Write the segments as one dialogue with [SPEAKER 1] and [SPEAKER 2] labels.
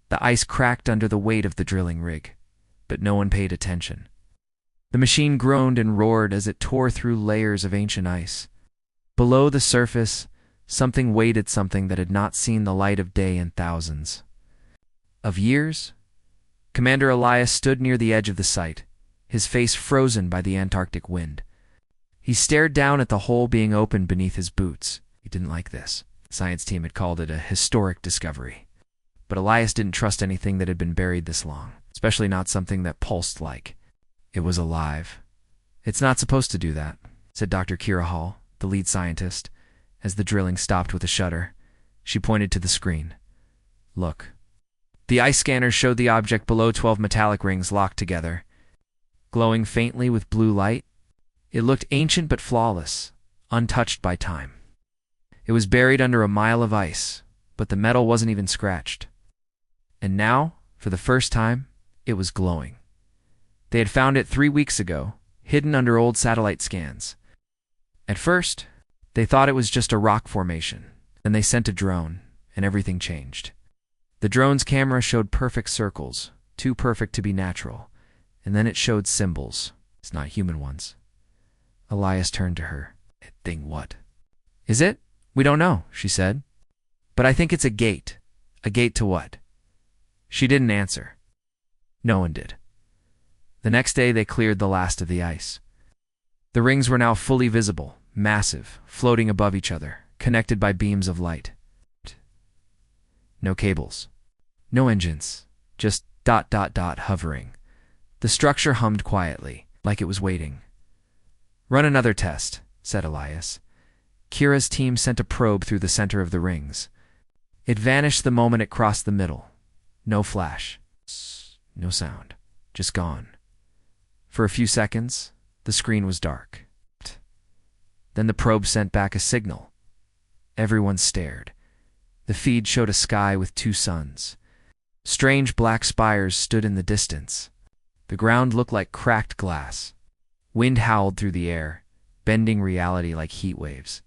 [SPEAKER 1] The ice cracked under the weight of the drilling rig, but no one paid attention. The machine groaned and roared as it tore through layers of ancient ice. Below the surface, something waited, something that had not seen the light of day in thousands of years. Commander Elias stood near the edge of the site, his face frozen by the Antarctic wind. He stared down at the hole being opened beneath his boots. He didn't like this. The science team had called it a historic discovery. But Elias didn't trust anything that had been buried this long, especially not something that pulsed like it was alive. "It's not supposed to do that," said Dr. Kira Hall, the lead scientist, as the drilling stopped with a shudder. She pointed to the screen. "Look." The ice scanners showed the object below 12 metallic rings locked together, glowing faintly with blue light. It looked ancient but flawless, untouched by time. It was buried under a mile of ice, but the metal wasn't even scratched. And now, for the first time, it was glowing. They had found it 3 weeks ago, hidden under old satellite scans. At first, they thought it was just a rock formation. Then they sent a drone, and everything changed. The drone's camera showed perfect circles, too perfect to be natural, and then it showed symbols. It's not human ones. Elias turned to her. "That thing what?" "Is it? We don't know," she said. "But I think it's a gate. A gate to what?" She didn't answer. No one did. The next day they cleared the last of the ice. The rings were now fully visible, massive, floating above each other, connected by beams of light. No cables. No engines. Just ... hovering. The structure hummed quietly, like it was waiting. "Run another test," said Elias. Kira's team sent a probe through the center of the rings. It vanished the moment it crossed the middle. No flash. No sound. Just gone. For a few seconds, the screen was dark. Then the probe sent back a signal. Everyone stared. The feed showed a sky with 2 suns. Strange black spires stood in the distance. The ground looked like cracked glass. Wind howled through the air, bending reality like heat waves.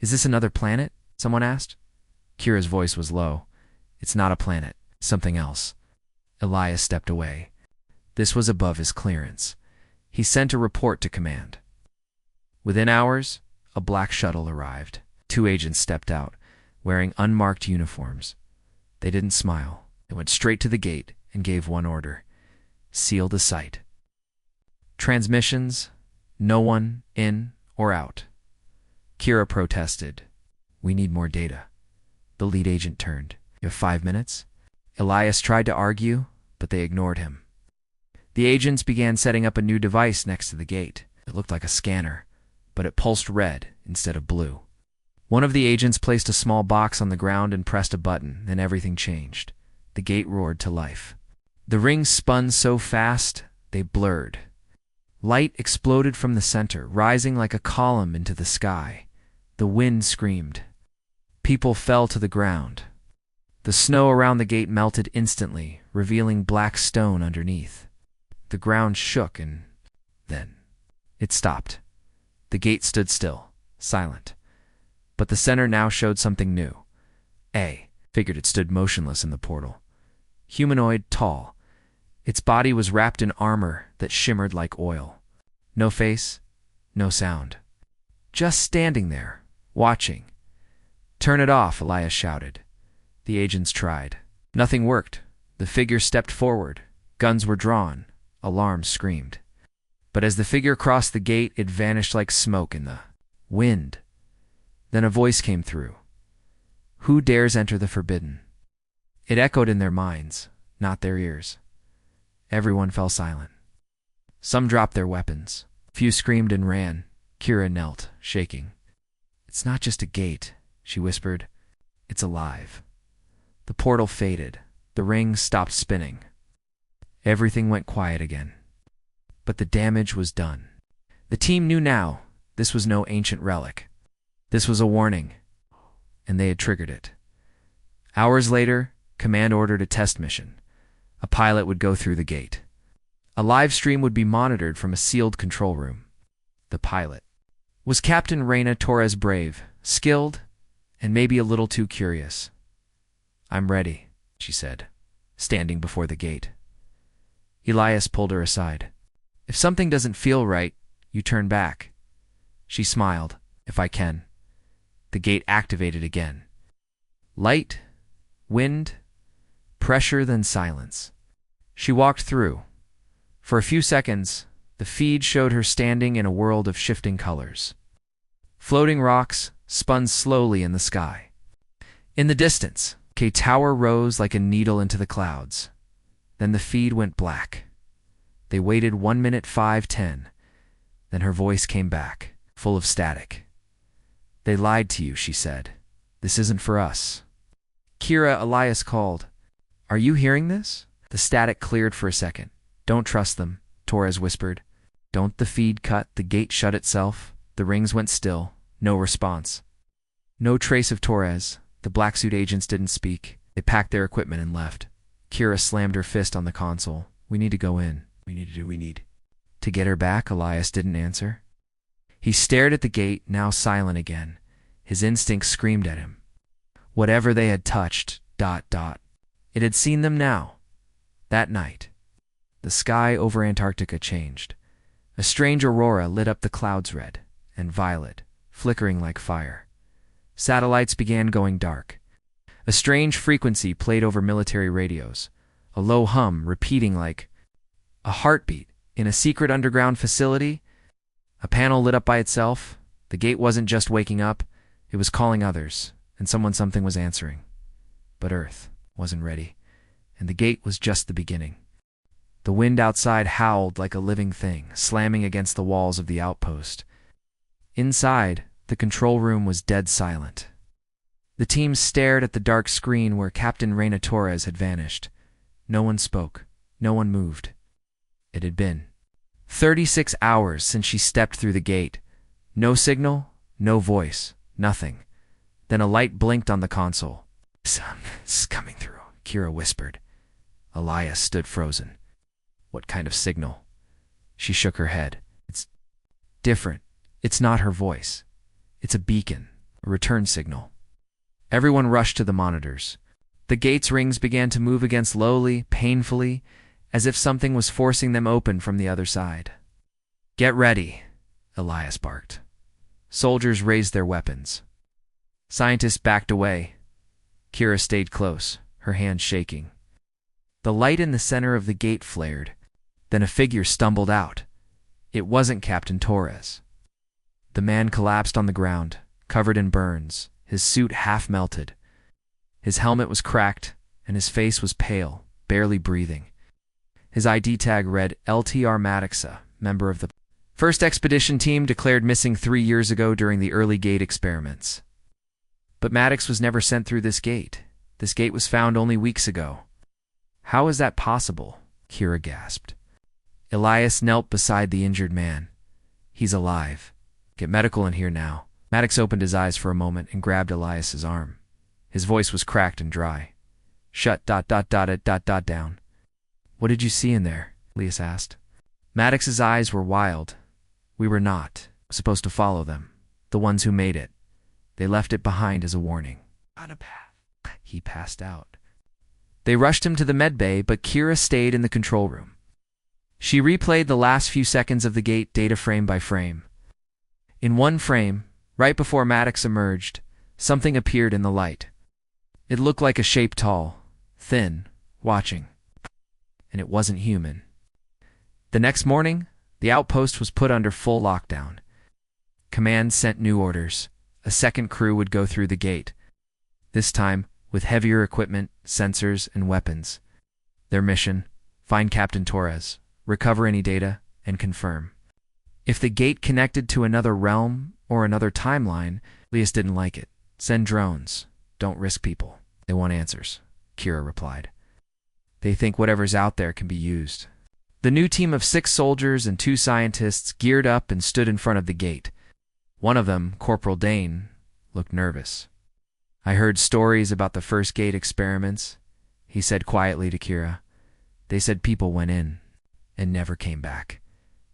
[SPEAKER 1] "Is this another planet?" someone asked. Kira's voice was low. "It's not a planet. Something else." Elias stepped away. This was above his clearance. He sent a report to command. Within hours, a black shuttle arrived. 2 agents stepped out, wearing unmarked uniforms. They didn't smile. They went straight to the gate and gave one order: seal the site. Transmissions, no one in or out. Kira protested. "We need more data." The lead agent turned. "You have 5 minutes?" Elias tried to argue, but they ignored him. The agents began setting up a new device next to the gate. It looked like a scanner, but it pulsed red instead of blue. One of the agents placed a small box on the ground and pressed a button, and everything changed. The gate roared to life. The rings spun so fast, they blurred. Light exploded from the center, rising like a column into the sky. The wind screamed. People fell to the ground. The snow around the gate melted instantly, revealing black stone underneath. The ground shook, and then it stopped. The gate stood still, silent. But the center now showed something new. Figured it stood motionless in the portal. Humanoid, tall. Its body was wrapped in armor that shimmered like oil. No face, no sound. Just standing there, watching. "Turn it off," Elias shouted. The agents tried. Nothing worked. The figure stepped forward. Guns were drawn. Alarms screamed. But as the figure crossed the gate, it vanished like smoke in the wind. Then a voice came through. "Who dares enter the forbidden?" It echoed in their minds, not their ears. Everyone fell silent. Some dropped their weapons. Few screamed and ran. Kira knelt, shaking. "It's not just a gate," she whispered. "It's alive." The portal faded. The rings stopped spinning. Everything went quiet again. But the damage was done. The team knew now this was no ancient relic. This was a warning, and they had triggered it. Hours later, Command ordered a test mission. A pilot would go through the gate. A live stream would be monitored from a sealed control room. The pilot was Captain Reina Torres Brave, skilled, and maybe a little too curious. "I'm ready," she said. standing before the gate. Elias pulled her aside. If something doesn't feel right, you turn back. She smiled. If I can. The gate activated again. Light, wind, pressure, then silence. She walked through. For a few seconds, the feed showed her standing in a world of shifting colors. Floating rocks spun slowly in the sky. In the distance, a tower rose like a needle into the clouds. Then the feed went black. They waited 1 minute 5:10. Then her voice came back, full of static. They lied to you, she said. This isn't for us. Kira, Elias called. Are you hearing this? The static cleared for a second. Don't trust them, Torres whispered. Don't. The feed cut, the gate shut itself. The rings went still. No response. No trace of Torres. The black suit agents didn't speak. They packed their equipment and left. Kira slammed her fist on the console. We need to go in. We need. To get her back, Elias didn't answer. He stared at the gate, now silent again. His instincts screamed at him. Whatever they had touched, ... It had seen them now. That night. The sky over Antarctica changed. A strange aurora lit up the clouds red and violet, flickering like fire. Satellites began going dark. A strange frequency played over military radios, a low hum repeating like a heartbeat in a secret underground facility. A panel lit up by itself. The gate wasn't just waking up, it was calling others, and something was answering. But Earth wasn't ready, and the gate was just the beginning. The wind outside howled like a living thing, slamming against the walls of the outpost. Inside, the control room was dead silent. The team stared at the dark screen where Captain Reina Torres had vanished. No one spoke. No one moved. It had been 36 hours since she stepped through the gate. No signal, no voice, nothing. Then a light blinked on the console. It's coming through, Kira whispered. Elias stood frozen. What kind of signal? She shook her head. It's different. It's not her voice. It's a beacon, a return signal. Everyone rushed to the monitors. The gate's rings began to move again slowly, painfully, as if something was forcing them open from the other side. Get ready, Elias barked. Soldiers raised their weapons. Scientists backed away. Kira stayed close, her hands shaking. The light in the center of the gate flared. Then a figure stumbled out. It wasn't Captain Torres. The man collapsed on the ground, covered in burns, his suit half melted. His helmet was cracked, and his face was pale, barely breathing. His ID tag read LTR Matixa, member of the first expedition team declared missing 3 years ago during the early gate experiments. But Maddox was never sent through this gate. This gate was found only weeks ago. How is that possible? Kira gasped. Elias knelt beside the injured man. He's alive. Get medical in here now. Maddox opened his eyes for a moment and grabbed Elias's arm. His voice was cracked and dry. Shut ... down. What did you see in there? Elias asked. Maddox's eyes were wild. We were not supposed to follow them. The ones who made it. They left it behind as a warning. On a path. He passed out. They rushed him to the med bay, but Kira stayed in the control room. She replayed the last few seconds of the gate data frame by frame. In one frame, right before Maddox emerged, something appeared in the light. It looked like a shape tall, thin, watching. And it wasn't human. The next morning, the outpost was put under full lockdown. Command sent new orders. A second crew would go through the gate, this time with heavier equipment, sensors, and weapons. Their mission, find Captain Torres, recover any data, and confirm. If the gate connected to another realm or another timeline, Elias didn't like it. Send drones. Don't risk people. They want answers, Kira replied. They think whatever's out there can be used. The new team of 6 soldiers and 2 scientists geared up and stood in front of the gate. One of them, Corporal Dane, looked nervous. I heard stories about the first gate experiments, he said quietly to Kira. They said people went in and never came back.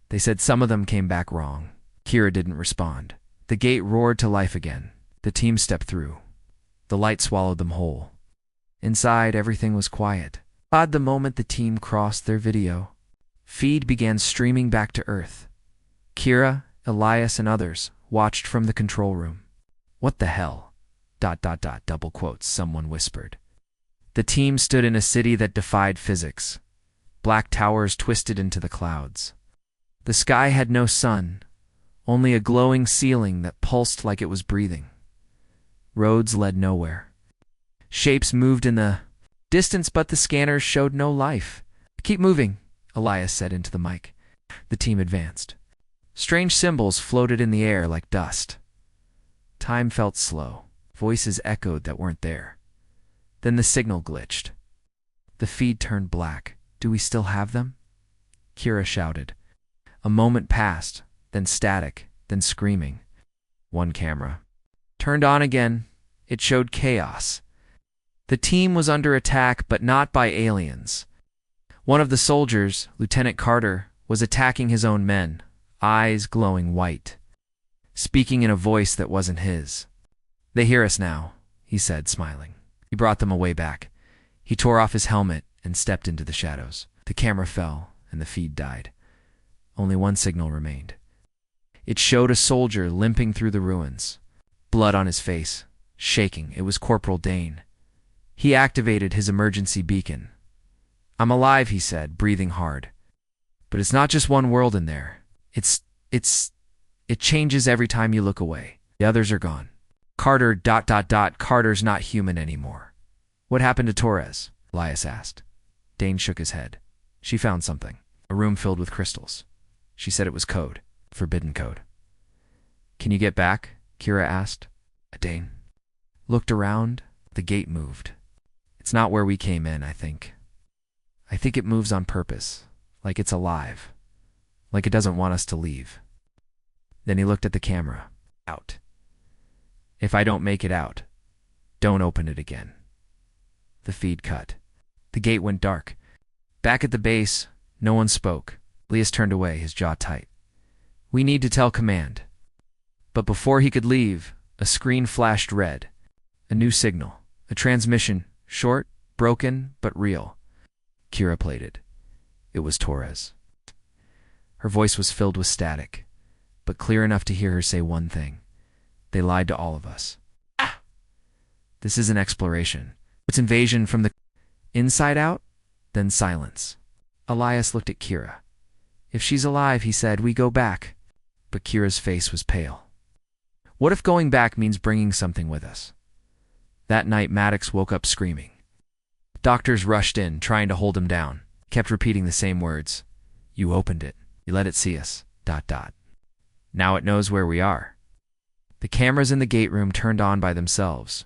[SPEAKER 1] They said some of them came back wrong. Kira didn't respond. The gate roared to life again. The team stepped through. The light swallowed them whole. Inside, everything was quiet. Odd the moment the team crossed their video feed began streaming back to Earth. Kira, Elias, and others watched from the control room. What the hell? ... double quotes, someone whispered. The team stood in a city that defied physics. Black towers twisted into the clouds. The sky had no sun, only a glowing ceiling that pulsed like it was breathing. Roads led nowhere. Shapes moved in the distance, but the scanners showed no life. Keep moving, Elias said into the mic. The team advanced. Strange symbols floated in the air like dust. Time felt slow. Voices echoed that weren't there. Then the signal glitched. The feed turned black. Do we still have them? Kira shouted. A moment passed, then static, then screaming. One camera turned on again. It showed chaos. The team was under attack, but not by aliens. One of the soldiers, Lieutenant Carter, was attacking his own men, eyes glowing white, speaking in a voice that wasn't his. They hear us now, he said, smiling. He brought them a way back. He tore off his helmet and stepped into the shadows. The camera fell, and the feed died. Only one signal remained. It showed a soldier limping through the ruins, blood on his face, shaking. It was Corporal Dane. He activated his emergency beacon. I'm alive, he said, breathing hard. But it's not just one world in there. It changes every time you look away. The others are gone. Carter ... Carter's not human anymore. What happened to Torres? Elias asked. Dane shook his head. She found something. A room filled with crystals. She said it was code. Forbidden code. Can you get back? Kira asked. Dane looked around. The gate moved. It's not where we came in, I think. I think it moves on purpose. Like it's alive. Like it doesn't want us to leave. Then he looked at the camera. Out. If I don't make it out, don't open it again. The feed cut. The gate went dark. Back at the base, no one spoke. Elias turned away, his jaw tight. We need to tell command. But before he could leave, a screen flashed red. A new signal. A transmission. Short, broken, but real. Kira played it. It was Torres. Her voice was filled with static, but clear enough to hear her say one thing. They lied to all of us. Ah! This isn't exploration. It's invasion from the inside out, then silence. Elias looked at Kira. If she's alive, he said, we go back. But Kira's face was pale. What if going back means bringing something with us? That night, Maddox woke up screaming. Doctors rushed in, trying to hold him down. Kept repeating the same words. You opened it. You let it see us. ... Now it knows where we are. The cameras in the gate room turned on by themselves.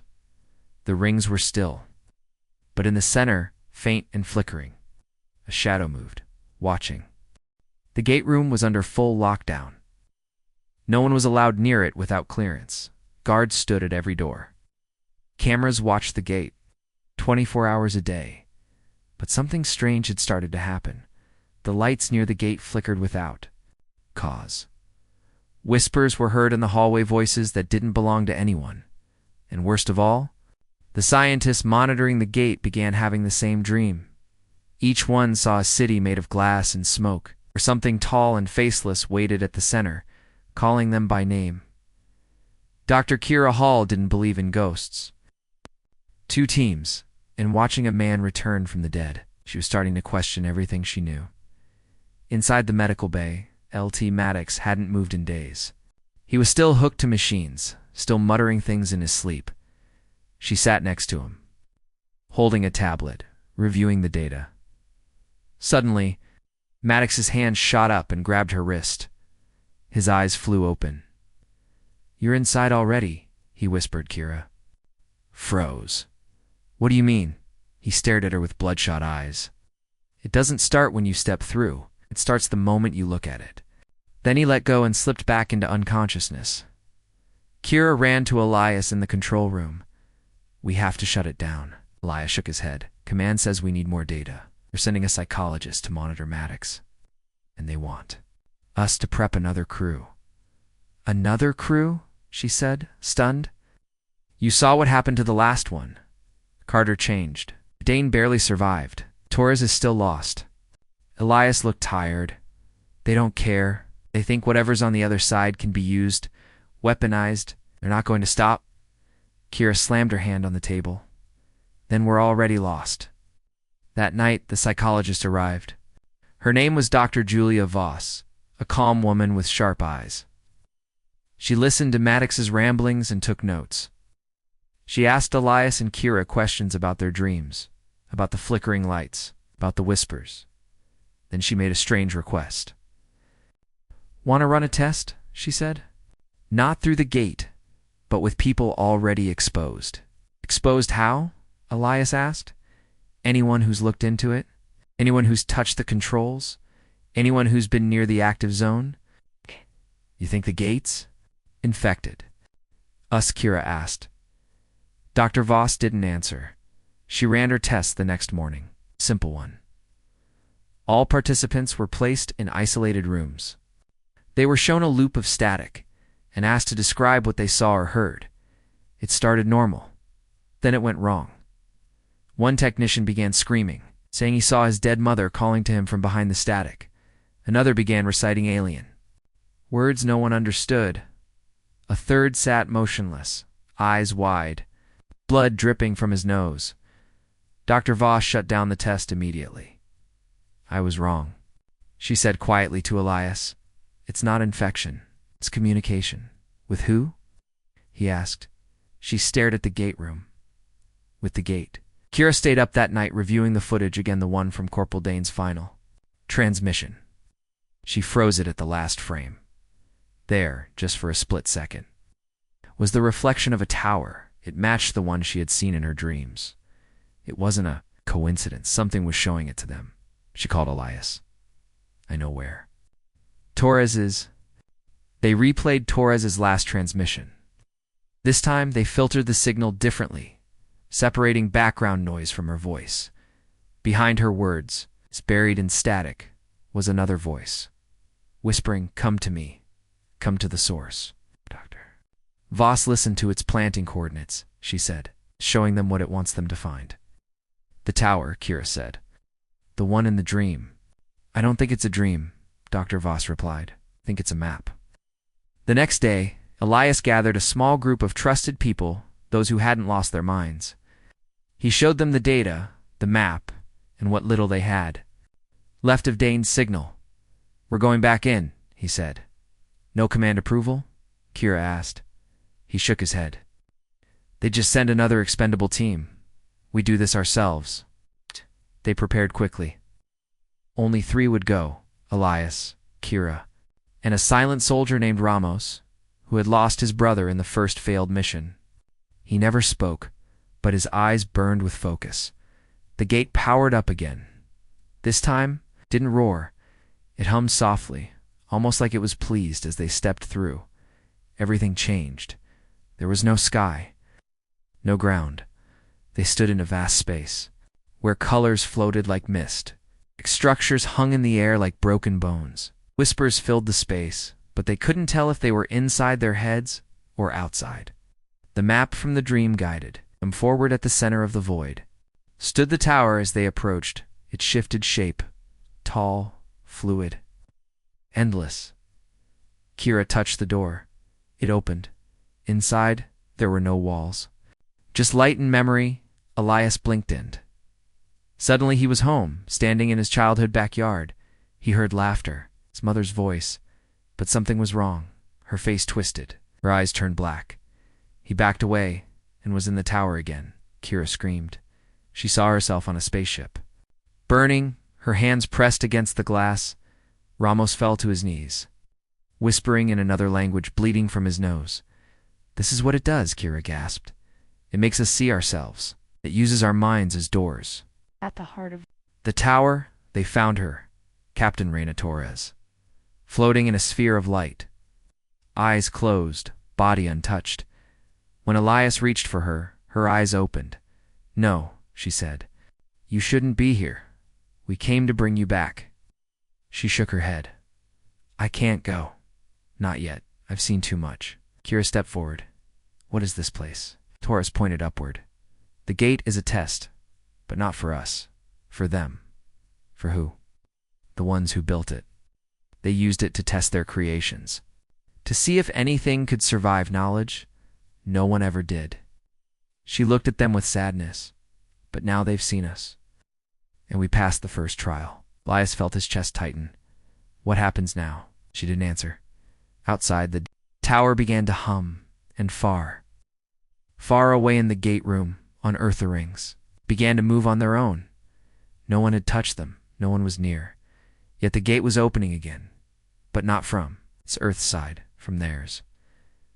[SPEAKER 1] The rings were still. But in the center, faint and flickering, a shadow moved, watching. The gate room was under full lockdown. No one was allowed near it without clearance. Guards stood at every door. Cameras watched the gate, 24 hours a day. But something strange had started to happen. The lights near the gate flickered without cause. Whispers were heard in the hallway, voices that didn't belong to anyone. And worst of all, the scientists monitoring the gate began having the same dream. Each one saw a city made of glass and smoke, where something tall and faceless waited at the center, calling them by name. Dr. Kira Hall didn't believe in ghosts. 2 teams, and watching a man return from the dead, she was starting to question everything she knew. Inside the medical bay, LT Maddox hadn't moved in days. He was still hooked to machines, still muttering things in his sleep. She sat next to him, holding a tablet, reviewing the data. Suddenly, Maddox's hand shot up and grabbed her wrist. His eyes flew open. You're inside already, he whispered. Kira froze. What do you mean? He stared at her with bloodshot eyes. It doesn't start when you step through. It starts the moment you look at it. Then he let go and slipped back into unconsciousness. Kira ran to Elias in the control room. We have to shut it down. Elias shook his head. Command says we need more data. They're sending a psychologist to monitor Maddox. And they want us to prep another crew. Another crew? She said, stunned. You saw what happened to the last one. Carter changed. Dane barely survived. Torres is still lost. Elias looked tired. They don't care. They think whatever's on the other side can be used, weaponized. They're not going to stop. Kira slammed her hand on the table. Then we're already lost. That night, the psychologist arrived. Her name was Dr. Julia Voss, a calm woman with sharp eyes. She listened to Maddox's ramblings and took notes. She asked Elias and Kira questions about their dreams, about the flickering lights, about the whispers. Then she made a strange request. "Want to run a test?" she said. "Not through the gate, but with people already exposed." "Exposed how?" Elias asked. "Anyone who's looked into it? Anyone who's touched the controls? Anyone who's been near the active zone?" "You think the gate's infected?" Us, Kira asked. Dr. Voss didn't answer. She ran her test the next morning. Simple one. All participants were placed in isolated rooms. They were shown a loop of static and asked to describe what they saw or heard. It started normal. Then it went wrong. One technician began screaming, saying he saw his dead mother calling to him from behind the static. Another began reciting alien. Words no one understood. A third sat motionless, eyes wide, blood dripping from his nose. Dr. Voss shut down the test immediately. "I was wrong," she said quietly to Elias. "It's not infection. It's communication." "With who?" he asked. She stared at the gate room. "With the gate." Kira stayed up that night reviewing the footage again, the one from Corporal Dane's final transmission. She froze it at the last frame. There, just for a split second, was the reflection of a tower. It matched the one she had seen in her dreams. It wasn't a coincidence. Something was showing it to them. She called Elias. "I know where." Torres's. They replayed Torres's last transmission. This time, they filtered the signal differently, separating background noise from her voice. Behind her words, buried in static, was another voice, whispering, "Come to me. Come to the source." "Doctor." Voss listened to its planting coordinates, she said, showing them what it wants them to find. "The tower," Kira said. "The one in the dream." "I don't think it's a dream," Dr. Voss replied. "I think it's a map." The next day, Elias gathered a small group of trusted people, those who hadn't lost their minds. He showed them the data, the map, and what little they had. "Left of Dane's signal. We're going back in," he said. "No command approval?" Kira asked. He shook his head. "They'd just send another expendable team. We do this ourselves." They prepared quickly. Only 3 would go: Elias, Kira, and a silent soldier named Ramos, who had lost his brother in the first failed mission. He never spoke, but his eyes burned with focus. The gate powered up again. This time, it didn't roar. It hummed softly, almost like it was pleased as they stepped through. Everything changed. There was no sky, no ground. They stood in a vast space, where colors floated like mist. Structures hung in the air like broken bones. Whispers filled the space, but they couldn't tell if they were inside their heads or outside. The map from the dream guided them forward. At the center of the void stood the tower. As they approached, it shifted shape, tall, fluid, endless. Kira touched the door. It opened. Inside, there were no walls, just light and memory. Elias blinked in. Suddenly he was home, standing in his childhood backyard. He heard laughter, his mother's voice, but something was wrong. Her face twisted, her eyes turned black. He backed away and was in the tower again. Kira screamed. She saw herself on a spaceship. Burning, her hands pressed against the glass, Ramos fell to his knees, whispering in another language, bleeding from his nose. "This is what it does," Kira gasped. "It makes us see ourselves. It uses our minds as doors."
[SPEAKER 2] At the heart of
[SPEAKER 1] the tower, they found her, Captain Reina Torres, floating in a sphere of light, eyes closed, body untouched. When Elias reached for her, her eyes opened. "No," she said. "You shouldn't be here. We came to bring you back." She shook her head. "I can't go. Not yet. I've seen too much." Kira stepped forward. "What is this place?" Torres pointed upward. "The gate is a test, but not for us. For them. For who? The ones who built it. They used it to test their creations. To see if anything could survive knowledge. No one ever did. She looked at them with sadness. But now they've seen us. And we passed the first trial. Elias felt his chest tighten. What happens now? She didn't answer. Outside, the tower began to hum, and far away in the gate room, on Earth rings, began to move on their own. No one had touched them. No one was near. Yet the gate was opening again. But not from its Earth's side, from theirs.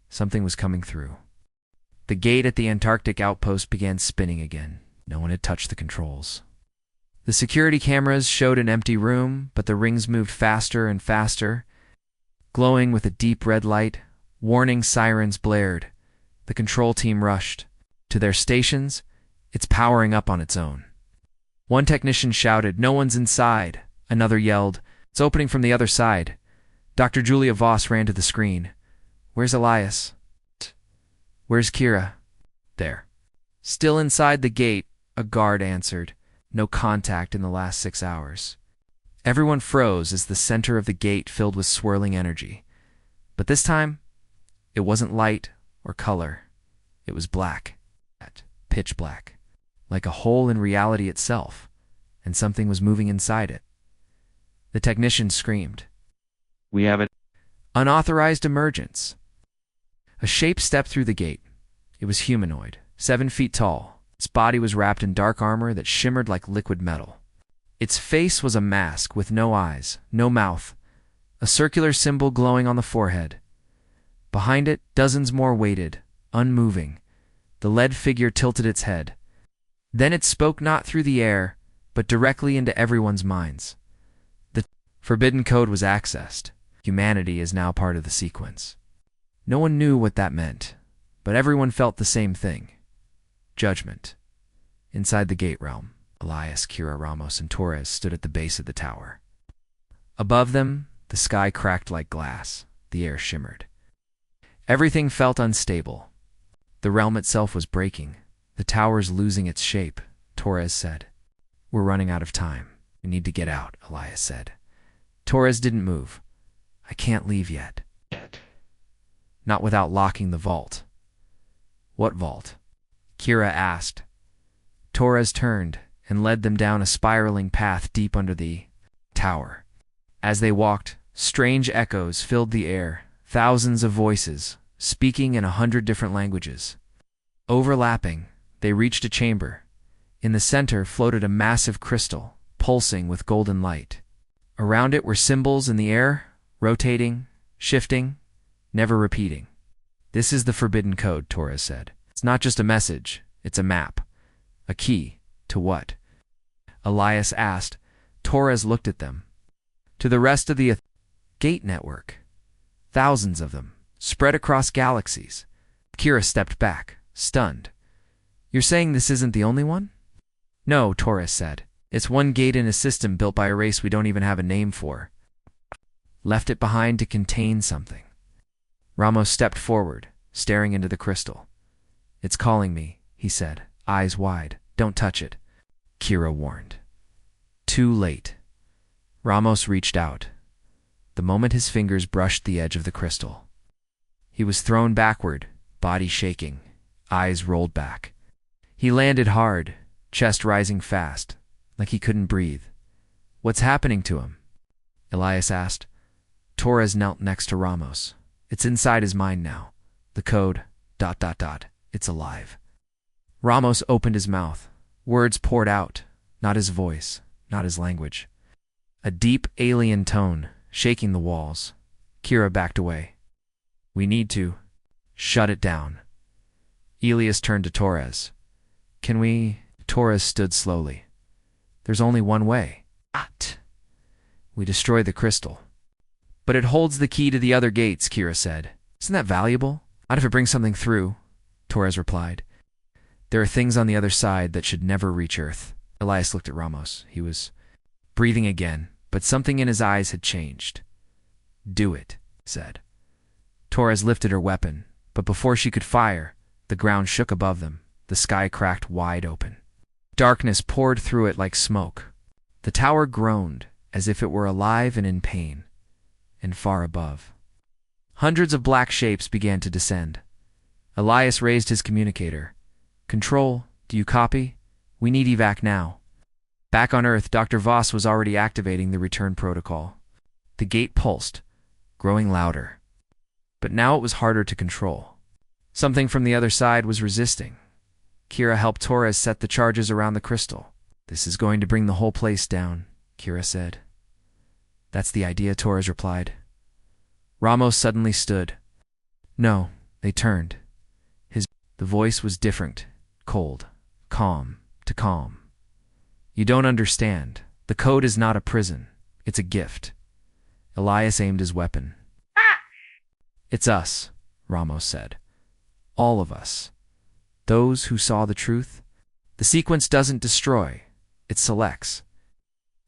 [SPEAKER 1] Something was coming through. The gate at the Antarctic outpost began spinning again. No one had touched the controls. The security cameras showed an empty room, but the rings moved faster and faster. Glowing with a deep red light, warning sirens blared. The control team rushed. To their stations, it's powering up on its own. One technician shouted, "No one's inside." Another yelled, "It's opening from the other side." Dr. Julia Voss ran to the screen. "Where's Elias?" "Where's Kira?" "There." Still inside the gate, a guard answered. No contact in the last 6 hours. Everyone froze as the center of the gate filled with swirling energy. But this time, it wasn't light or color. It was black. Pitch black. Like a hole in reality itself. And something was moving inside it. The technician screamed.
[SPEAKER 2] "We have it."
[SPEAKER 1] Unauthorized emergence. A shape stepped through the gate. It was humanoid, 7 feet tall. Its body was wrapped in dark armor that shimmered like liquid metal. Its face was a mask with no eyes, no mouth, a circular symbol glowing on the forehead. Behind it, dozens more waited, unmoving. The lead figure tilted its head. Then it spoke not through the air, but directly into everyone's minds. The forbidden code was accessed. Humanity is now part of the sequence. No one knew what that meant, but everyone felt the same thing. Judgment. Inside the gate realm, Elias, Kira, Ramos, and Torres stood at the base of the tower. Above them, the sky cracked like glass. The air shimmered. Everything felt unstable. The realm itself was breaking. The tower's losing its shape, Torres said. "We're running out of time. We need to get out," Elias said. Torres didn't move. "I can't leave yet." "Not without locking the vault." "What vault?" Kira asked. Torres turned and led them down a spiraling path deep under the tower. As they walked, strange echoes filled the air, thousands of voices, speaking in 100 different languages. Overlapping, they reached a chamber. In the center floated a massive crystal, pulsing with golden light. Around it were symbols in the air, rotating, shifting, never repeating. "This is the forbidden code," Torres said. "It's not just a message, it's a map. A key. To what?" Elias asked. Torres looked at them. "To the rest of the gate network. Thousands of them, spread across galaxies." Kira stepped back, stunned. "You're saying this isn't the only one?" "No," Torres said. "It's one gate in a system built by a race we don't even have a name for. Left it behind to contain something." Ramos stepped forward, staring into the crystal. "It's calling me," he said, eyes wide. "Don't touch it," Kira warned. Too late. Ramos reached out. The moment his fingers brushed the edge of the crystal, he was thrown backward, body shaking, eyes rolled back. He landed hard, chest rising fast, like he couldn't breathe. "What's happening to him?" Elias asked. Torres knelt next to Ramos. "It's inside his mind now. The code, ... It's alive." Ramos opened his mouth. Words poured out, not his voice, not his language. A deep alien tone, shaking the walls. Kira backed away. "We need to shut it down." Elias turned to Torres. "Can we?" Torres stood slowly. "There's only one way. We destroy the crystal." "But it holds the key to the other gates," Kira said. "Isn't that valuable?" "Not if it brings something through," Torres replied. "There are things on the other side that should never reach Earth." Elias looked at Ramos. He was breathing again, but something in his eyes had changed. "Do it," he said. Torres lifted her weapon, but before she could fire, the ground shook above them. The sky cracked wide open. Darkness poured through it like smoke. The tower groaned as if it were alive and in pain, and far above, hundreds of black shapes began to descend. Elias raised his communicator. "Control, do you copy? We need evac now." Back on Earth, Dr. Voss was already activating the return protocol. The gate pulsed, growing louder. But now it was harder to control. Something from the other side was resisting. Kira helped Torres set the charges around the crystal. "This is going to bring the whole place down," Kira said. "That's the idea," Torres replied. Ramos suddenly stood. "No," they turned. The voice was different, cold, calm to calm. "You don't understand. The code is not a prison. It's a gift." Elias aimed his weapon. "It's us," Ramos said. "All of us. Those who saw the truth. The sequence doesn't destroy. It selects."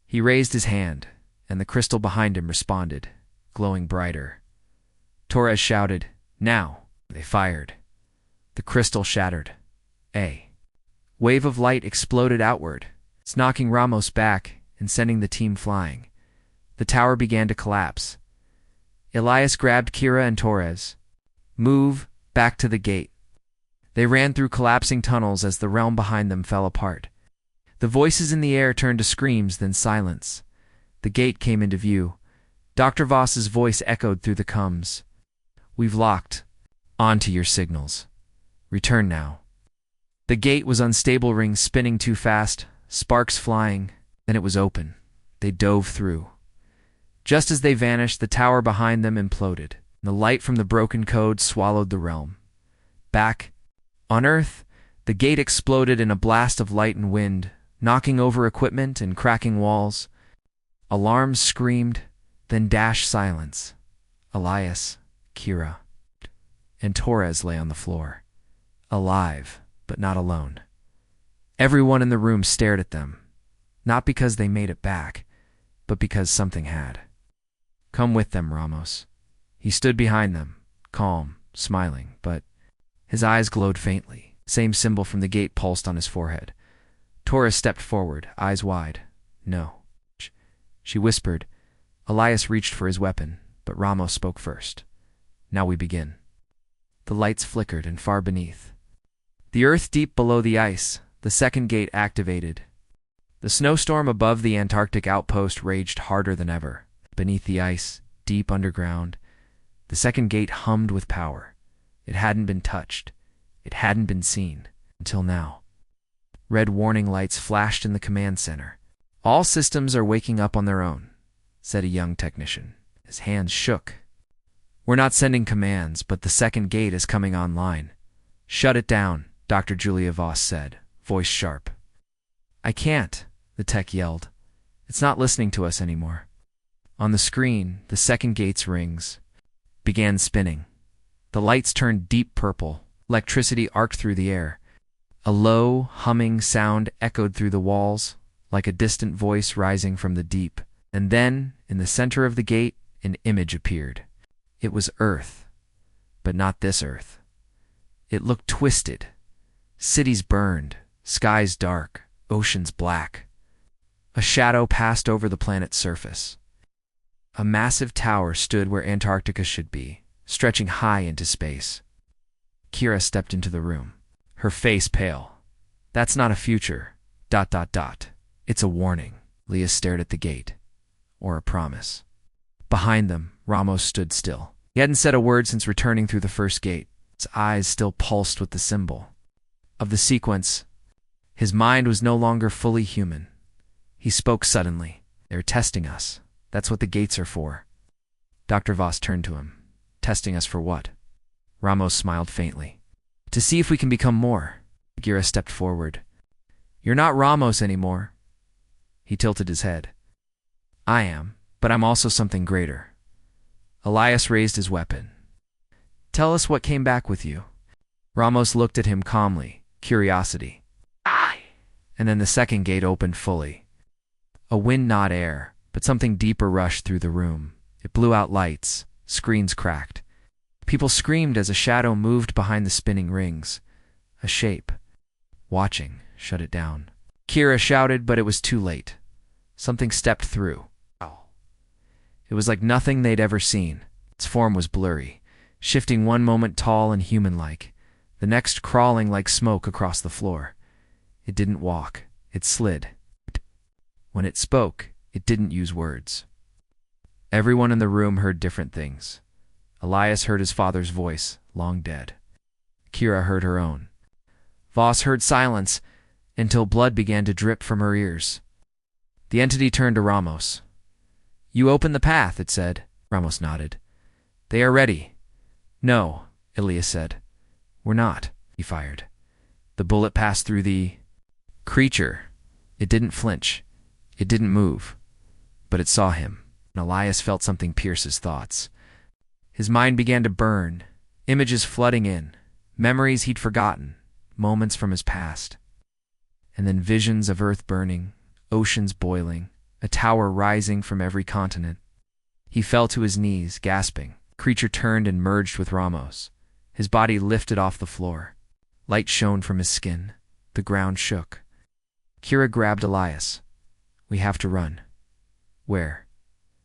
[SPEAKER 1] He raised his hand, and the crystal behind him responded, glowing brighter. Torres shouted, "Now!" They fired. The crystal shattered. A wave of light exploded outward, knocking Ramos back and sending the team flying. The tower began to collapse. Elias grabbed Kira and Torres. "Move back to the gate." They ran through collapsing tunnels as the realm behind them fell apart. The voices in the air turned to screams, then silence. The gate came into view. Dr. Voss's voice echoed through the coms. "We've locked onto your signals. Return now." The gate was unstable, rings spinning too fast, sparks flying. Then it was open. They dove through. Just as they vanished, the tower behind them imploded. The light from the broken code swallowed the realm. Back on Earth, the gate exploded in a blast of light and wind, knocking over equipment and cracking walls. Alarms screamed, then dashed silence. Elias, Kira, and Torres lay on the floor, alive, but not alone. Everyone in the room stared at them, not because they made it back, but because something had. "Come with them, Ramos." He stood behind them, calm, smiling, but his eyes glowed faintly. Same symbol from the gate pulsed on his forehead. Torres stepped forward, eyes wide. "No," she whispered. Elias reached for his weapon, but Ramos spoke first. "Now we begin." The lights flickered, and far beneath, the earth deep below the ice, the second gate activated. The snowstorm above the Antarctic outpost raged harder than ever. Beneath the ice, deep underground, the second gate hummed with power. It hadn't been touched. It hadn't been seen, until now. Red warning lights flashed in the command center. "All systems are waking up on their own," said a young technician. His hands shook. "We're not sending commands, but the second gate is coming online." "Shut it down," Dr. Julia Voss said, voice sharp. "I can't," the tech yelled. "It's not listening to us anymore." On the screen, the second gate's rings began spinning. The lights turned deep purple. Electricity arced through the air. A low, humming sound echoed through the walls, like a distant voice rising from the deep. And then, in the center of the gate, an image appeared. It was Earth, but not this Earth. It looked twisted. Cities burned, skies dark, oceans black. A shadow passed over the planet's surface. A massive tower stood where Antarctica should be, stretching high into space. Kira stepped into the room, her face pale. "That's not a future. ... It's a warning." Leah stared at the gate. Or a promise. Behind them, Ramos stood still. He hadn't said a word since returning through the first gate. His eyes still pulsed with the symbol of the sequence. His mind was no longer fully human. He spoke suddenly. "They're testing us. That's what the gates are for." Dr. Voss turned to him. "Testing us for what?" Ramos smiled faintly. "To see if we can become more." Gira stepped forward. "You're not Ramos anymore." He tilted his head. "I am, but I'm also something greater." Elias raised his weapon. "Tell us what came back with you." Ramos looked at him calmly, curiosity. And then the second gate opened fully. A wind gnawed air, but something deeper rushed through the room. It blew out lights, screens cracked. People screamed as a shadow moved behind the spinning rings. A shape, watching, shut it down. Kira shouted, but it was too late. something stepped through. Wow. It was like nothing they'd ever seen. Its form was blurry, shifting one moment tall and human-like, the next crawling like smoke across the floor. It didn't walk. It slid. When it spoke, it didn't use words. Everyone in the room heard different things. Elias heard his father's voice, long dead. Kira heard her own. Voss heard silence until blood began to drip from her ears. The entity turned to Ramos. "You open the path," it said. Ramos nodded. "They are ready." "No," Elias said. "We're not," he fired. The bullet passed through the creature. It didn't flinch. It didn't move. But it saw him, and Elias felt something pierce his thoughts. His mind began to burn, images flooding in, memories he'd forgotten, moments from his past. And then visions of Earth burning, oceans boiling, a tower rising from every continent. He fell to his knees, gasping. The creature turned and merged with Ramos. His body lifted off the floor. Light shone from his skin. The ground shook. Kira grabbed Elias. "We have to run." "Where?"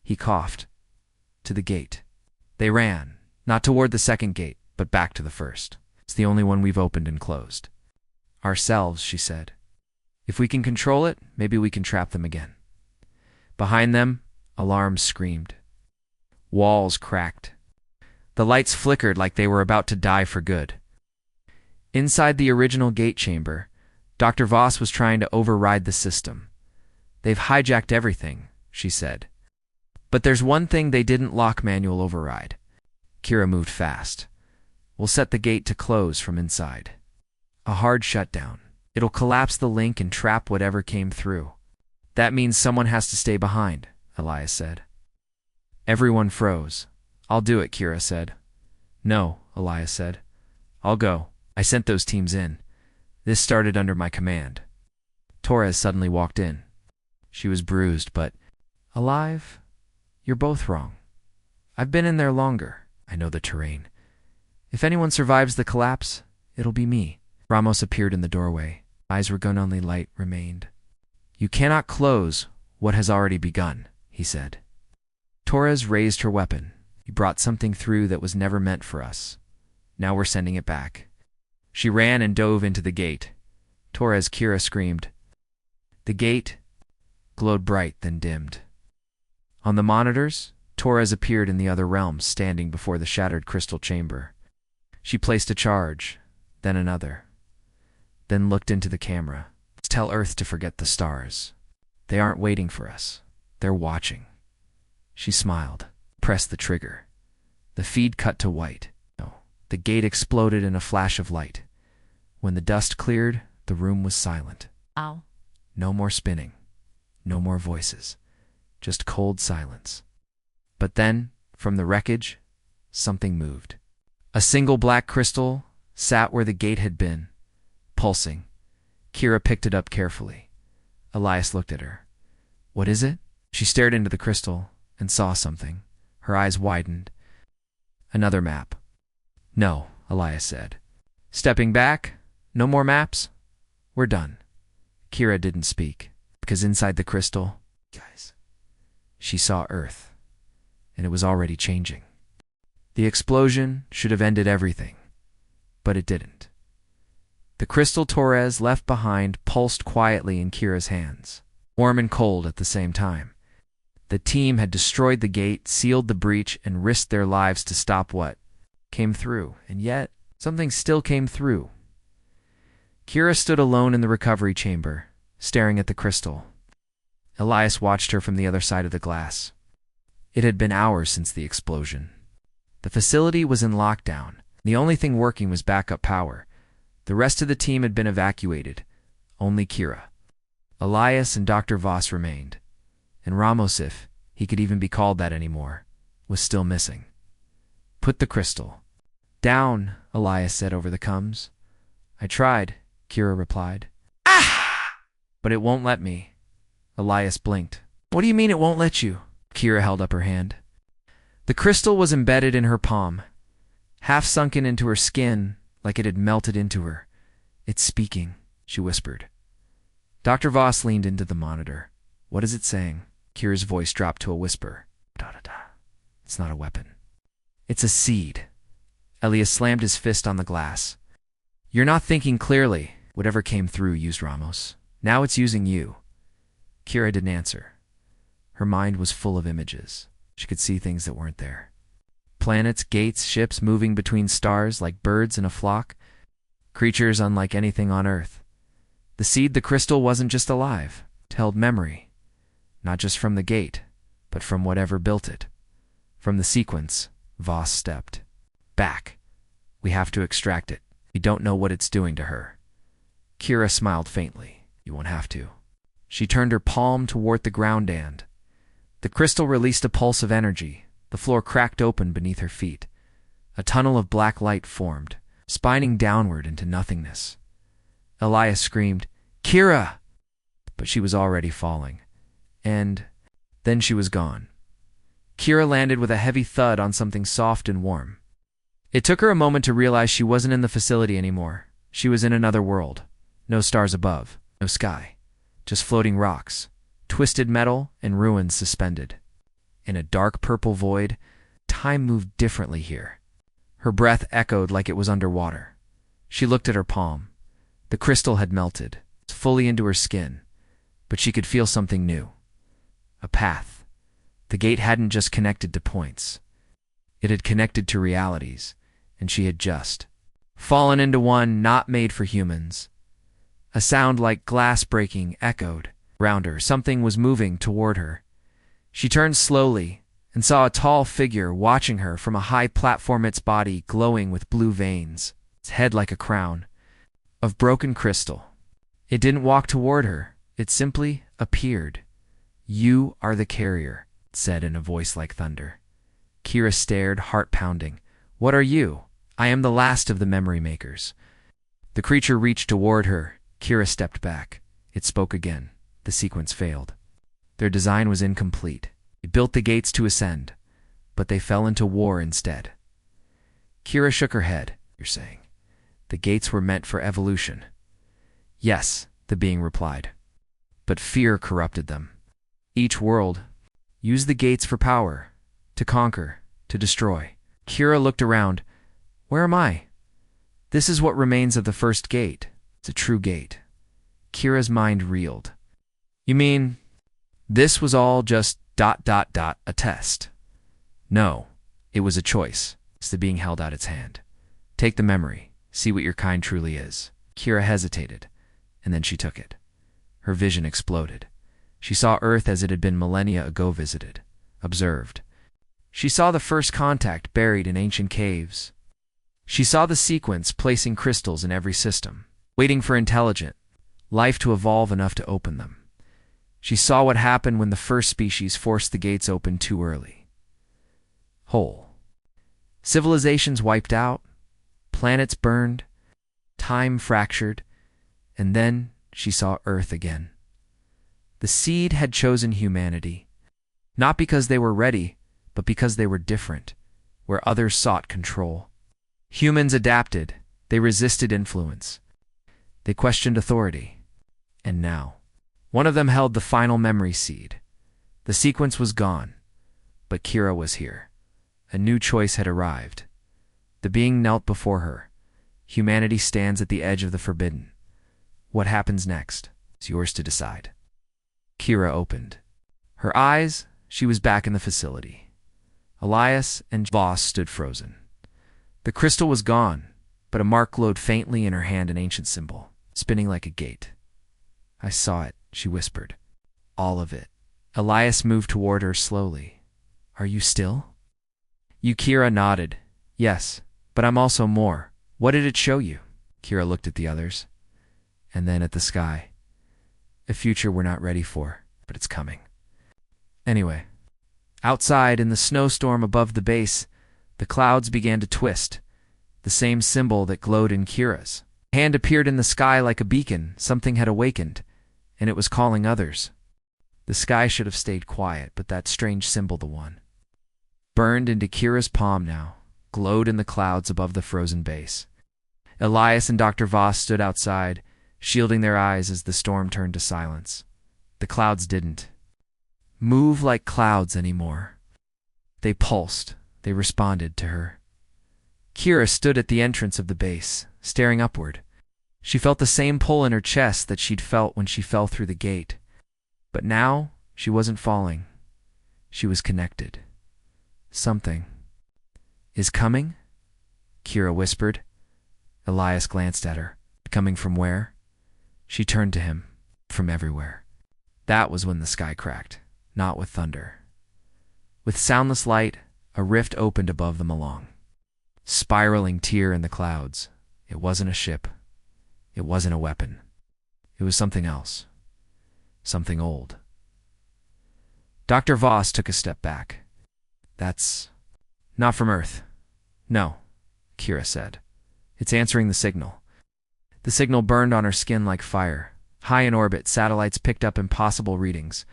[SPEAKER 1] He coughed. "To the gate." They ran, not toward the second gate, but back to the first. "It's the only one we've opened and closed." "Ourselves," she said. "If we can control it, maybe we can trap them again." Behind them, alarms screamed. Walls cracked. The lights flickered like they were about to die for good. Inside the original gate chamber, Dr. Voss was trying to override the system. "They've hijacked everything," she said. "But there's one thing they didn't lock manual override." Kira moved fast. "We'll set the gate to close from inside. A hard shutdown. It'll collapse the link and trap whatever came through." "That means someone has to stay behind," Elias said. Everyone froze. "I'll do it," Kira said. "No," Elias said. "I'll go. I sent those teams in. This started under my command." Torres suddenly walked in. She was bruised, but alive. "You're both wrong. I've been in there longer. I know the terrain. If anyone survives the collapse, it'll be me." Ramos appeared in the doorway. Eyes were gun, only light remained. "You cannot close what has already begun," he said. Torres raised her weapon. "You brought something through that was never meant for us. Now we're sending it back." She ran and dove into the gate. "Torres," Kira screamed. The gate glowed bright, then dimmed. On the monitors, Torres appeared in the other realm, standing before the shattered crystal chamber. She placed a charge, then another, then looked into the camera. "Tell Earth to forget the stars. They aren't waiting for us. They're watching." She smiled, pressed the trigger. The feed cut to white. No, the gate exploded in a flash of light. When the dust cleared, the room was silent.
[SPEAKER 2] Ow.
[SPEAKER 1] No more spinning. No more voices. Just cold silence. But then, from the wreckage, something moved. A single black crystal sat where the gate had been, pulsing. Kira picked it up carefully. Elias looked at her. "What is it?" She stared into the crystal and saw something. Her eyes widened. "Another map." "No," Elias said. "Stepping back? No more maps? We're done." Kira didn't speak, because inside the crystal, she saw Earth, and it was already changing. The explosion should have ended everything, but it didn't. The crystal Torres left behind pulsed quietly in Kira's hands, warm and cold at the same time. The team had destroyed the gate, sealed the breach, and risked their lives to stop what came through, and yet something still came through. Kira stood alone in the recovery chamber, staring at the crystal. Elias watched her from the other side of the glass. It had been hours since the explosion. The facility was in lockdown. The only thing working was backup power. The rest of the team had been evacuated. Only Kira. Elias and Dr. Voss remained. And Ramos, if he could even be called that anymore, was still missing. "Put the crystal down," Elias said over the comms. "I tried," Kira replied. "Ah! But it won't let me." Elias blinked. "What do you mean it won't let you?" Kira held up her hand. The crystal was embedded in her palm, half sunken into her skin like it had melted into her. "It's speaking," she whispered. Dr. Voss leaned into the monitor. What is it saying? Kira's voice dropped to a whisper. Da-da-da. It's not a weapon. It's a seed. Elias slammed his fist on the glass. You're not thinking clearly. Whatever came through used Ramos. Now it's using you. Kira didn't answer. Her mind was full of images. She could see things that weren't there. Planets, gates, ships moving between stars like birds in a flock. Creatures unlike anything on Earth. The seed, the crystal, wasn't just alive. It held memory. Not just from the gate, but from whatever built it. From the sequence, Voss stepped. Back. We have to extract it. We don't know what it's doing to her. Kira smiled faintly. You won't have to. She turned her palm toward the ground and the crystal released a pulse of energy. The floor cracked open beneath her feet. A tunnel of black light formed, spining downward into nothingness. Elias screamed, Kira! But she was already falling. And then she was gone. Kira landed with a heavy thud on something soft and warm. It took her a moment to realize she wasn't in the facility anymore. She was in another world. No stars above, no sky. Just floating rocks, twisted metal, and ruins suspended. In a dark purple void, time moved differently here. Her breath echoed like it was underwater. She looked at her palm. The crystal had melted, fully into her skin, but she could feel something new. A path. The gate hadn't just connected to points. It had connected to realities, and she had just fallen into one not made for humans. A sound like glass breaking echoed around her. Something was moving toward her. She turned slowly and saw a tall figure watching her from a high platform, its body glowing with blue veins, its head like a crown of broken crystal. It didn't walk toward her. It simply appeared. You are the carrier, it said in a voice like thunder. Kira stared, heart pounding. What are you? I am the last of the memory makers. The creature reached toward her. Kira stepped back. It spoke again. The sequence failed. Their design was incomplete. They built the gates to ascend, but they fell into war instead. Kira shook her head. You're saying the gates were meant for evolution? Yes, the being replied. But fear corrupted them. Each world used the gates for power, to conquer, to destroy. Kira looked around. Where am I? This is what remains of the first gate. It's a true gate. Kira's mind reeled. You mean this was all just ... a test? No, it was a choice. The being held out its hand. Take the memory. See what your kind truly is. Kira hesitated, and then she took it. Her vision exploded. She saw Earth as it had been millennia ago visited, observed. She saw the first contact buried in ancient caves. She saw the sequence placing crystals in every system, waiting for intelligent life to evolve enough to open them. She saw what happened when the first species forced the gates open too early. Whole. Civilizations wiped out, planets burned, time fractured, and then she saw Earth again. The seed had chosen humanity, not because they were ready, but because they were different, where others sought control. Humans adapted, they resisted influence, they questioned authority. And now, one of them held the final memory seed. The sequence was gone, but Kira was here. A new choice had arrived. The being knelt before her. Humanity stands at the edge of the forbidden. What happens next is yours to decide. Kira opened her eyes. She was back in the facility. Elias and Voss stood frozen. The crystal was gone, but a mark glowed faintly in her hand, an ancient symbol, spinning like a gate. I saw it, she whispered. All of it. Elias moved toward her slowly. Are you still? Kira nodded. Yes, but I'm also more. What did it show you? Kira looked at the others, and then at the sky. A future we're not ready for, but it's coming. Anyway, outside in the snowstorm above the base, the clouds began to twist. The same symbol that glowed in Kira's hand appeared in the sky like a beacon. Something had awakened, and it was calling others. The sky should have stayed quiet, but that strange symbol, the one burned into Kira's palm now, glowed in the clouds above the frozen base. Elias and Dr. Voss stood outside, shielding their eyes as the storm turned to silence. The clouds didn't. move like clouds anymore. They pulsed. They responded to her. Kira stood at the entrance of the base, staring upward. She felt the same pull in her chest that she'd felt when she fell through the gate. But now, she wasn't falling. She was connected. Something is coming? Kira whispered. Elias glanced at her. Coming from where? She turned to him. From everywhere. That was when the sky cracked, not with thunder. With soundless light, a rift opened above them along. Spiraling tear in the clouds. It wasn't a ship. It wasn't a weapon. It was something else. Something old. Dr. Voss took a step back. That's not from Earth. No, Kira said. It's answering the signal. The signal burned on her skin like fire. High in orbit, satellites picked up impossible readings.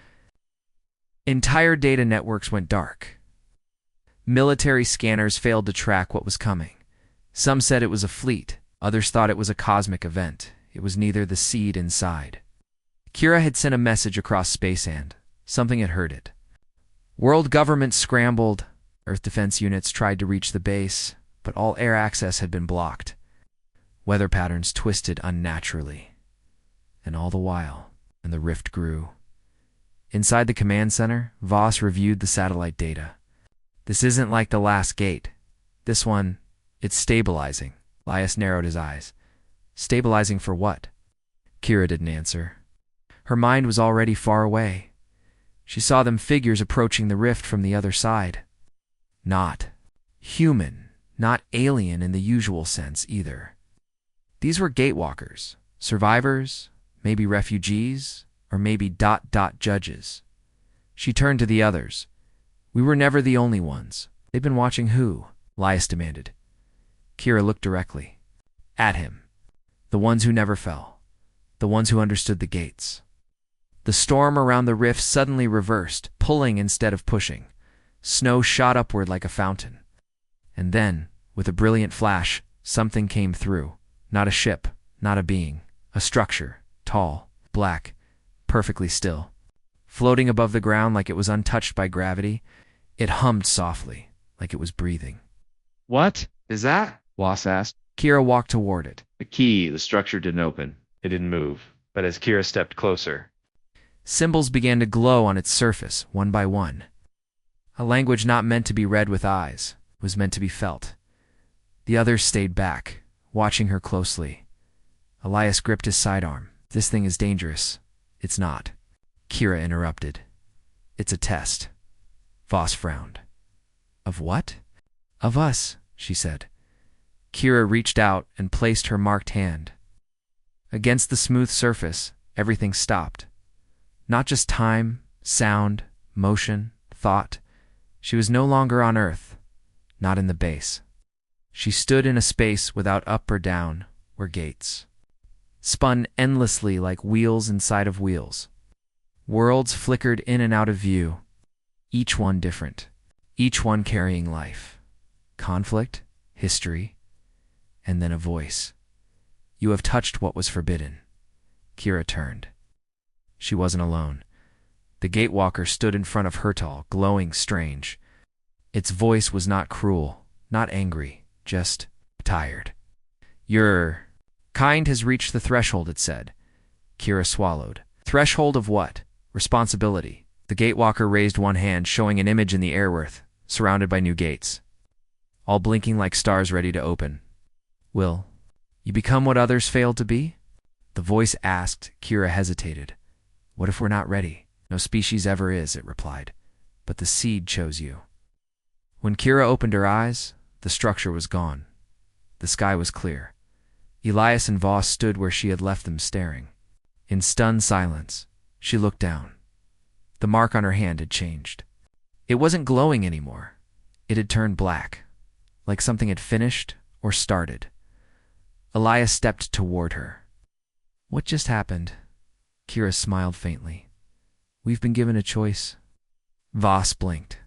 [SPEAKER 1] Entire data networks went dark. Military scanners failed to track what was coming. Some said it was a fleet. Others thought it was a cosmic event. It was neither the seed inside. Kira had sent a message across space and something had heard it. World governments scrambled. Earth defense units tried to reach the base, but all air access had been blocked. Weather patterns twisted unnaturally. And all the while, the rift grew. Inside the command center, Voss reviewed the satellite data. This isn't like the last gate. This one, it's stabilizing. Elias narrowed his eyes. Stabilizing for what? Kira didn't answer. Her mind was already far away. She saw them figures approaching the rift from the other side. Not human, not alien in the usual sense either. These were gatewalkers, survivors, maybe refugees, or maybe ... judges. She turned to the others. We were never the only ones. They've been watching who? Elias demanded. Kira looked directly at him. The ones who never fell. The ones who understood the gates. The storm around the rift suddenly reversed, pulling instead of pushing. Snow shot upward like a fountain. And then, with a brilliant flash, something came through. Not a ship, not a being. A structure, tall, black, perfectly still. Floating above the ground like it was untouched by gravity, it hummed softly, like it was breathing.
[SPEAKER 2] What is that? Voss asked.
[SPEAKER 1] Kira walked toward it.
[SPEAKER 2] The structure didn't open. It didn't move. But as Kira stepped closer,
[SPEAKER 1] symbols began to glow on its surface, one by one. A language not meant to be read with eyes, was meant to be felt. The others stayed back, watching her closely. Elias gripped his sidearm. This thing is dangerous. It's not. Kira interrupted. It's a test. Voss frowned. Of what? Of us, she said. Kira reached out and placed her marked hand. Against the smooth surface, everything stopped. Not just time, sound, motion, thought. She was no longer on Earth, not in the base. She stood in a space without up or down, where gates spun endlessly like wheels inside of wheels. Worlds flickered in and out of view, each one different, each one carrying life, conflict, history, and then a voice. You have touched what was forbidden. Kira turned. She wasn't alone. The gatewalker stood in front of Hertal, glowing strange. Its voice was not cruel, not angry, just tired. Your kind has reached the threshold, it said. Kira swallowed. Threshold of what? Responsibility. The gatewalker raised one hand, showing an image in the airworth, surrounded by new gates, all blinking like stars ready to open. Will you become what others failed to be? The voice asked. Kira hesitated. What if we're not ready? No species ever is, it replied. But the seed chose you. When Kira opened her eyes, the structure was gone. The sky was clear. Elias and Voss stood where she had left them staring. In stunned silence, she looked down. The mark on her hand had changed. It wasn't glowing anymore. It had turned black, like something had finished or started. Elias stepped toward her. What just happened? Kira smiled faintly. We've been given a choice. Voss blinked.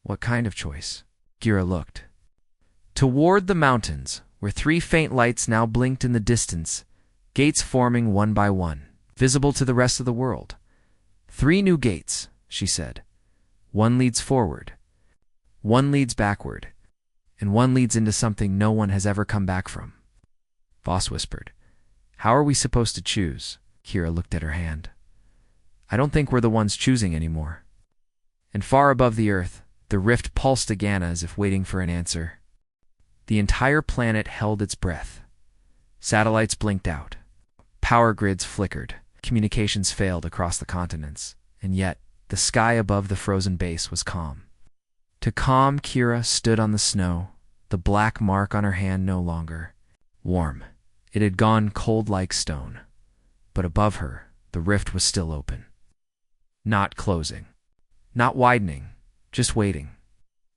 [SPEAKER 1] What kind of choice? Kira looked. Toward the mountains, where 3 faint lights now blinked in the distance, gates forming one by one, visible to the rest of the world. 3 new gates, she said. One leads forward, one leads backward, and one leads into something no one has ever come back from. Voss whispered. How are we supposed to choose? Kira looked at her hand. I don't think we're the ones choosing anymore. And far above the earth, the rift pulsed again as if waiting for an answer. The entire planet held its breath. Satellites blinked out. Power grids flickered. Communications failed across the continents. And yet, the sky above the frozen base was calm. To calm, Kira stood on the snow, the black mark on her hand no longer warm. It had gone cold like stone. But above her, the rift was still open. Not closing. Not widening. Just waiting.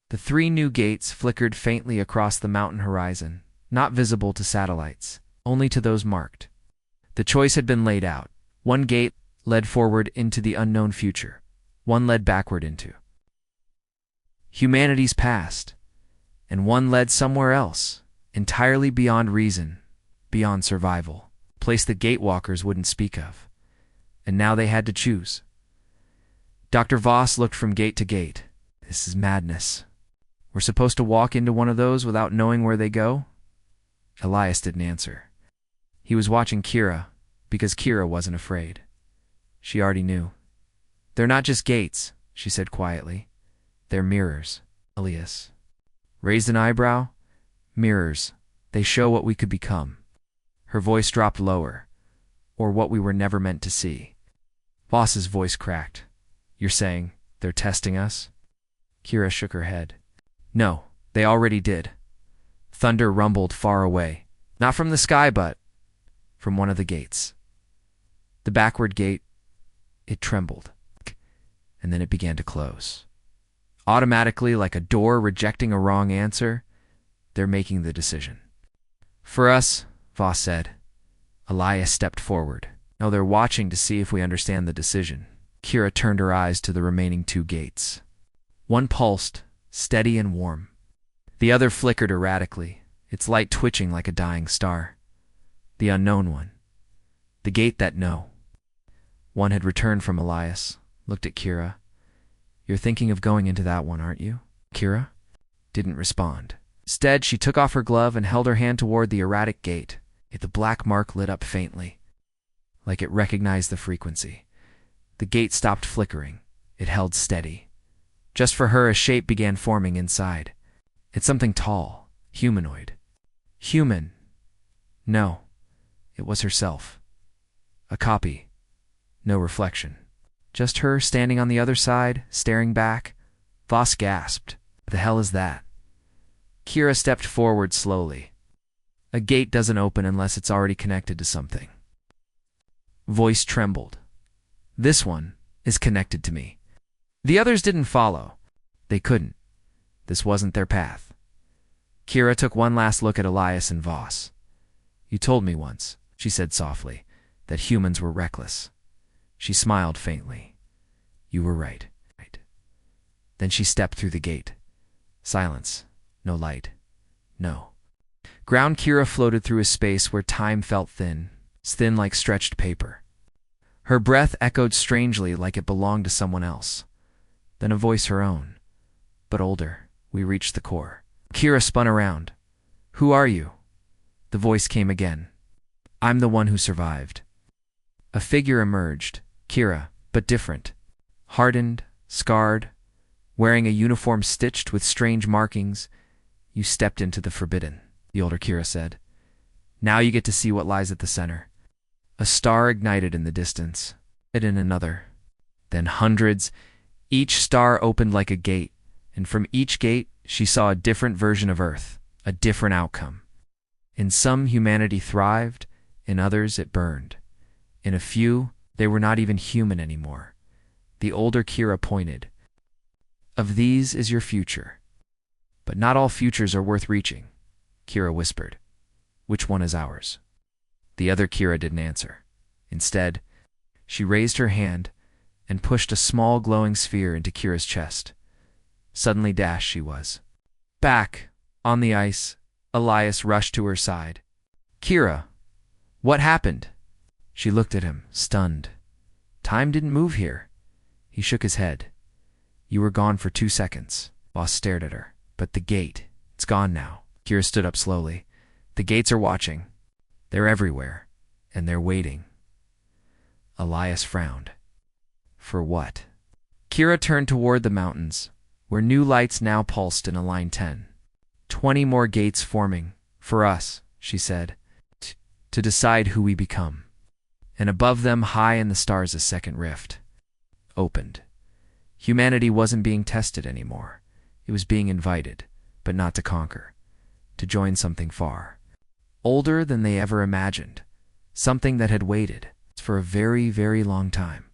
[SPEAKER 1] The 3 new gates flickered faintly across the mountain horizon, not visible to satellites, only to those marked. The choice had been laid out. One gate led forward into the unknown future. One led backward into humanity's past. And one led somewhere else, entirely beyond reason, beyond survival, a place the gatewalkers wouldn't speak of. And now they had to choose. Dr. Voss looked from gate to gate. This is madness. We're supposed to walk into one of those without knowing where they go? Elias didn't answer. He was watching Kira, because Kira wasn't afraid. She already knew. They're not just gates, she said quietly. They're mirrors, Elias. Raised an eyebrow? Mirrors. They show what we could become. Her voice dropped lower, or what we were never meant to see. Voss's voice cracked. You're saying they're testing us? Kira shook her head. No, they already did. Thunder rumbled far away, not from the sky, but from one of the gates. The backward gate, it trembled, and then it began to close. Automatically, like a door rejecting a wrong answer, they're making the decision. For us, Voss said. Elias stepped forward. Now they're watching to see if we understand the decision. Kira turned her eyes to the remaining 2 gates. One pulsed, steady and warm. The other flickered erratically, its light twitching like a dying star. The unknown one. The gate that no. One had returned from Elias, looked at Kira. You're thinking of going into that one, aren't you? Kira didn't respond. Instead, she took off her glove and held her hand toward the erratic gate. The black mark lit up faintly, like it recognized the frequency. The gate stopped flickering. It held steady. Just for her, a shape began forming inside. It's something tall, humanoid. Human. No, it was herself. A copy. No reflection. Just her standing on the other side, staring back. Voss gasped. What the hell is that? Kira stepped forward slowly. A gate doesn't open unless it's already connected to something. Voice trembled. This one is connected to me. The others didn't follow. They couldn't. This wasn't their path. Kira took one last look at Elias and Voss. You told me once, she said softly, that humans were reckless. She smiled faintly. You were right. Then she stepped through the gate. Silence. No light. No. Ground Kira floated through a space where time felt thin like stretched paper. Her breath echoed strangely like it belonged to someone else. Then a voice her own, but older. We reached the core. Kira spun around. Who are you? The voice came again. I'm the one who survived. A figure emerged, Kira, but different. Hardened, scarred, wearing a uniform stitched with strange markings. You stepped into the forbidden, the older Kira said. Now you get to see what lies at the center. A star ignited in the distance, and in another. Then hundreds. Each star opened like a gate, and from each gate she saw a different version of Earth, a different outcome. In some, humanity thrived, in others it burned. In a few, they were not even human anymore. The older Kira pointed. Of these is your future. But not all futures are worth reaching, Kira whispered. Which one is ours? The other Kira didn't answer. Instead, she raised her hand and pushed a small glowing sphere into Kira's chest. Suddenly dashed she was. Back, on the ice, Elias rushed to her side. Kira, what happened? She looked at him, stunned. Time didn't move here. He shook his head. You were gone for 2 seconds. Boss stared at her. But the gate, it's gone now. Kira stood up slowly. The gates are watching. They're everywhere. And they're waiting. Elias frowned. For what? Kira turned toward the mountains, where new lights now pulsed in a line 10. 20 more gates forming. For us, she said. To decide who we become. And above them, high in the stars, a second rift opened. Humanity wasn't being tested anymore. It was being invited, but not to conquer. To join something far older than they ever imagined. Something that had waited for a very, very long time.